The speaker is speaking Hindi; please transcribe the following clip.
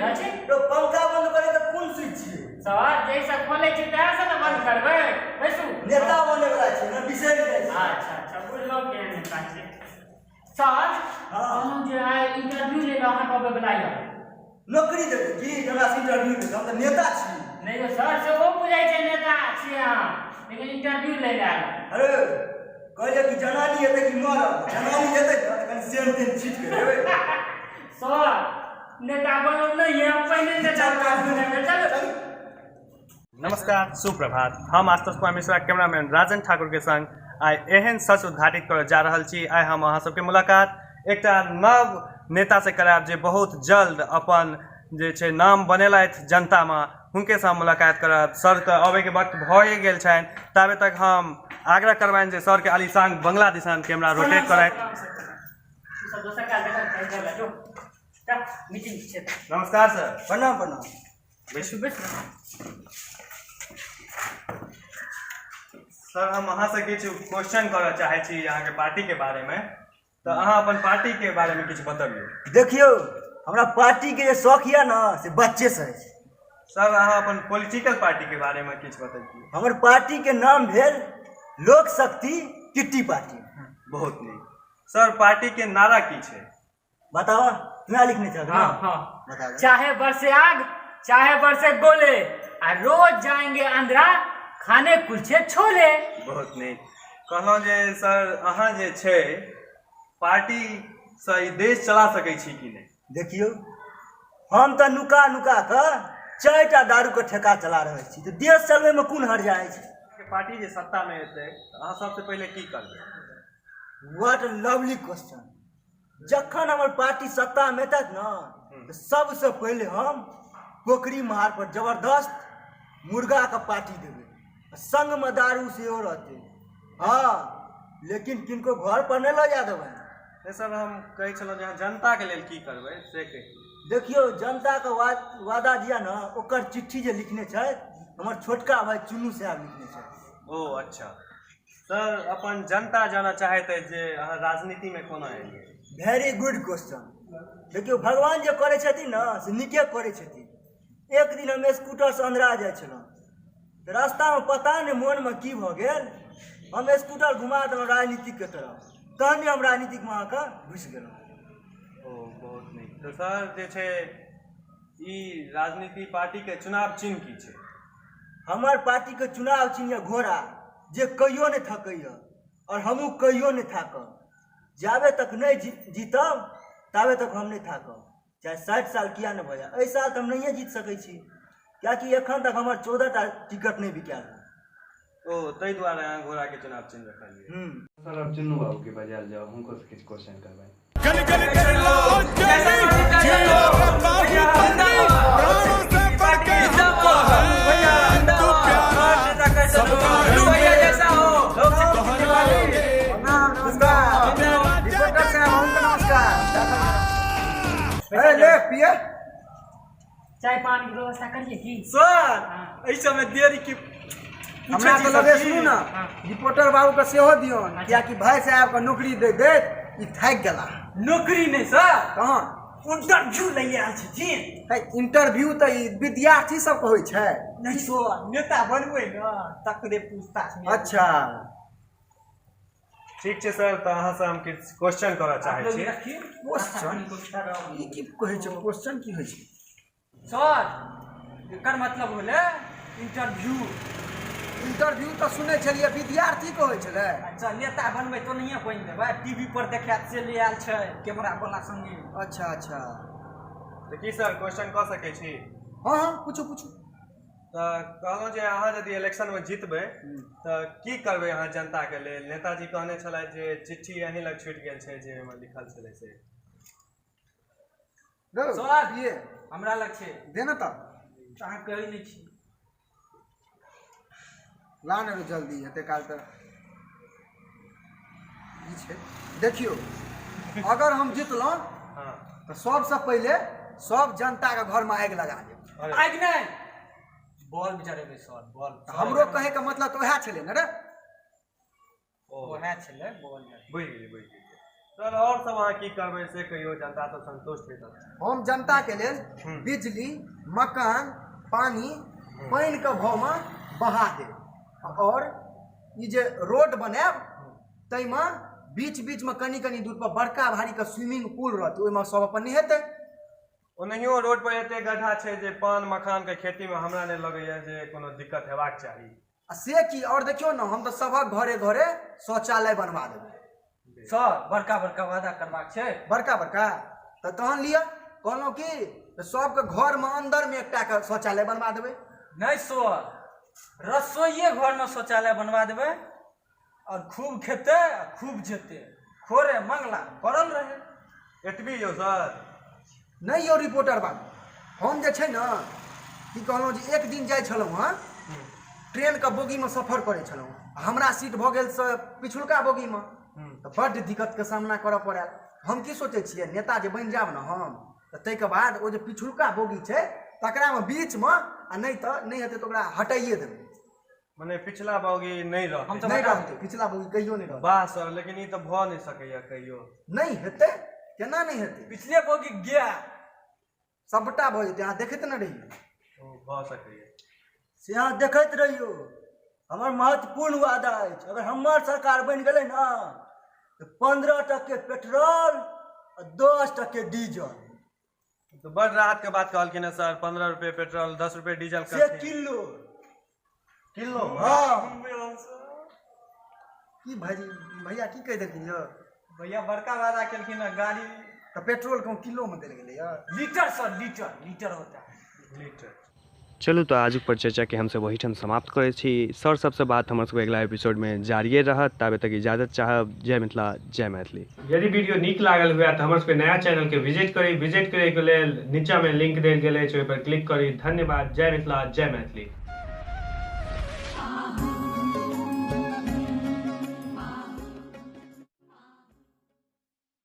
रहै छै तो पंखा बंद करे तो कोन स्विच छियै सर जैसा खोले छै तैसे से बंद करबै बैसू नेता बने वाला छै ना बिसरि जाइ छै अच्छा बुझलो के नेता छै सर हम जे आइ इंटरव्यू ले अहाँ कबे बुलाइया नौकरी देबै की हमरा से इंटरव्यू ले हम त नेता छी नहीं तो सर से वो बुझाइ छै नेता छी अहाँ लेकिन इंटरव्यू ले आयल अरे कहले कि जनानी हेतै कि मरद जनानी हेतै त कनि सेन तेन छीट के देबै सर नेता बनो नहीं है पहले नेता बनो चलो नमस्कार सुप्रभात हम आशुतोष कुमार मिश्रा कैमरामैन राजन ठाकुर के संग आइ एहन सच उद्घाटित कर जा रहल छी। आइ हम अहाँ सबके मुलाकात एकटा नव नेता से करायब जे बहुत जल्द अपन जे छै नाम बनेलथि जनता में हुनके से हम मुलाकात करब। सर के अबे के वक्त भए गेल छनि ताबे तक हम आग्रह करबनि जे सर के आलीशान बंगला दिसन कैमरा रोटेट करथि। नमस्कार सर। प्रणाम प्रणाम सर हम अहाँ से किछु क्वेश्चन करऽ चाहे छी अहाँ के पार्टी के बारे में तो अहाँ अपन पार्टी के बारे में किछु बतबियौ। देखियो हमरा पार्टी के जे शौक या ना से बच्चे से है सर अहाँ अपन पॉलिटिकल पार्टी के बारे में किछु बतबियौ। हमर पार्टी के नाम भेल लोक शक्ति किट्टी पार्टी। बहुत नीक। सर पार्टी के नारा की छै बताओ तुम्हें लिखने चाहिए हाँ चाहे बरसे आग चाहे बरसे गोले और रोज जाएंगे आंध्रा खाने कुलचे छोले। बहुत नीक कहलहुँ जे सर अहाँ जे छै पार्टी से ई देश चला सकै छी कि नहीं। देखियो हम तो नुका नुका के 4टा दारू के ठेका चला रहे छी तो देश चलवे में कोन हर जाए छै। पार्टी जे सत्ता में एतै अहाँ सबसे पहले की करबै। What a lovely question. जखन हमर पार्टी सत्ता में एतत ना तो सबसे पहले हम पोखरी महार पर जबरदस्त मुर्गा का पार्टी देवे संग में दारू से रहते। हाँ लेकिन किनको घर पर नहीं ला जा देवे। सर हम कहै छलहुँ जे जनता के लेल की करबै से कहियौ। देखियो जनता का वादा दिया ना ओकर चिट्ठी जे लिखने छै हमर छोटका भाई चुन्नू साहब लिखने छै। ओ अच्छा सर अपन जनता जाना चाहैत अछि जे अहाँ राजनीति में कोना एलियै। Very good question. देखियो भगवान जे करे छथिन ना से नीके करे छथिन। एक दिन हम स्कूटर से अंधरा जाइ छलहुँ रास्ता में पता नहीं मन में की भ गेल हम स्कूटर घुमा देलहुँ राजनीतिक के तरफ तहन हम राजनीतिक में आके घुस गेलहुँ। ओ बहुत नीक। तो सर जे छै ई राजनीति पार्टी के चुनाव चिन्ह की छै। हमर पार्टी के चुनाव चिन्ह है घोड़ा जे कहियो नहीं थकैया और हमहू कहियो नहीं थाकब। जाबे तक नहीं जीतब ताबे तक हम नहीं थाकब चाहे 60 साल किया नहीं भजा। एहि साल तो हम नहीं जीत सकै छी कियाकि एखन तक हमर 14टा टिकट नहीं बिकायल। ओ ताहि दुआरे अहाँ घोड़ा के चुनाव चिन्ह रखलियै। सर अब चुन्नू बाबू के बजायल जाओ हमको से कुछ क्वेश्चन करवाएं। चाय पानी की व्यवस्था करिए की सर ऐसा में देरी की हमरा तो लगे सुनू ना रिपोर्टर बाबू का सेहो दियो कियाकि भाई साहब का नौकरी दे दे ई थाक गेला। नौकरी नहीं सर कहां इंटरव्यू ले आयल छथिन। इंटरव्यू तो विद्यार्थी सब के होय छै नहीं सो नेता बनबै ना तकरे पूछताछ में। अच्छा ठीक छै सर तो अहाँ से हम किछु क्वेश्चन करऽ चाहै छी। क्वेश्चन ई की कहै छै क्वेश्चन की होय छै सर एकर मतलब होले इंटरव्यू। इंटरव्यू तो सुनै छलिए विद्यार्थी को होय छले। अच्छा नेता बनबै तो नहीं बनि देबै टीवी पर देखात से ले आयल छै कैमरा वाला संगे। अच्छा अच्छा तो की सर क्वेश्चन कऽ सकै छी। हाँ हाँ पूछो पूछो। तो कहलहुँ जे अहाँ यदि इलेक्शन में जीतबै तो की करबै अहाँ जनता के लेल। नेताजी कहने छलै जे चिट्ठी अहीं लग छूटि गेल छै जे ओहिमे लिखल छलै से। सर ये हमरा लग छै देना तो अहाँ कहै नहीं छी लाने रो जल्दी हेते काल तो ई छै। देखियो अगर हम जीतलौं तो सबसे पहले सब जनता के घर में आग लगा देब। आग नहीं बॉल बिचारे सर बॉल हमरो कहे के मतलब तो वह छले न रे ओहे छले बॉल बुझि गेलियै। सर और सब अहाँ की करबै से कहियो, जनता तो संतुष्ट हेतै। हम जनता के लेल बिजली, मकान, पानी के भाव में बढ़ा देब और ई जे रोड बनाएब तैमे बीच बीच में कनी कनी दूर पर बड़का भारी के स्विमिंग पूल रहतै, ओहिमे सब अपन नहेतै। ओनाहियो रोड पर एते गड्ढा छै जे पान मखान के खेती में हमरा नहीं लगैया जे कोनो दिक्कत हेबाक चाही। से की और देखियो ना, हम तो सबक घरे घरे शौचालय बनवा देबै। सर बड़का बड़का वादा करबाक छै, बड़का बड़का तो तहन लिया कहलौं कि सबके घर में अंदर में एकटा के शौचालय बनवा देबै। नहीं सर, रसोइये घर में शौचालय बनवा देबै और खूब खेते खूब जेते, खोरे मंगला पड़ल रहे। एतबी यौ सर? नहीं यौ रिपोर्टर बाबू, हम जे छै ना की कहलौं जे एक दिन जाइ छलौं हँ ट्रेन के बोगी में सफर करे छलौं, हमरा सीट भ गेल से पिछुलका बोगी में, तो बड्ड दिक्कत के सामना करऽ पड़ल। हम की सोचे छियै, नेता जे बनि जाब ना हम, तो ताहिके बाद ओ जे पिछुलका बोगी छै तकरा में बीच में आ नहीं तो नहीं हेतै तो ओकरा हटाइए देबै। मने पिछला बोगी नहीं रहतै? नहीं रहतै, पिछला बोगी कहियो नहीं रहतै। वाह सर, लेकिन ई तो भ नहीं सकैया कहियो। नहीं हेतै, केना नहीं हेतै? पिछले बोगी गया सबटा भ जेतै, अहाँ देखैत न रहिए। भ सकैया से अहाँ देखैत रहियो। हमर महत्वपूर्ण वादा अछि, अगर हमर सरकार बनि गेलै ना तो 15% पेट्रोल और 10% डीजल। तो बड़ राहत के बात कहलखिन है सर, 15 रुपये पेट्रोल 10 रुपये डीजल से करथिन। Kilo kilo? हाँ की भाजी भैया की कह देलखिन यौ? भैया बड़का वादा केलखिन है, गाड़ी तो पेट्रोल को किलो में देल गेलै यौ? लीटर सर, लीटर लीटर होता है। लीटर। चलू तो आजुक पर चर्चा के हमसे वही ठाम समाप्त करै छी। सर सबसे बात हमर सबके अगला एपिसोड में जारिये रहत, ताबे तक इजाजत चाहब। जय मिथिला, जय मैथिली। यदि वीडियो नीक लागल हुए तो हमर सबके नया चैनल के विजिट करे के लेल नीचा में लिंक देल गेल अछि, ओहि पर क्लिक करी। धन्यवाद। जय मिथिला, जय मैथिली।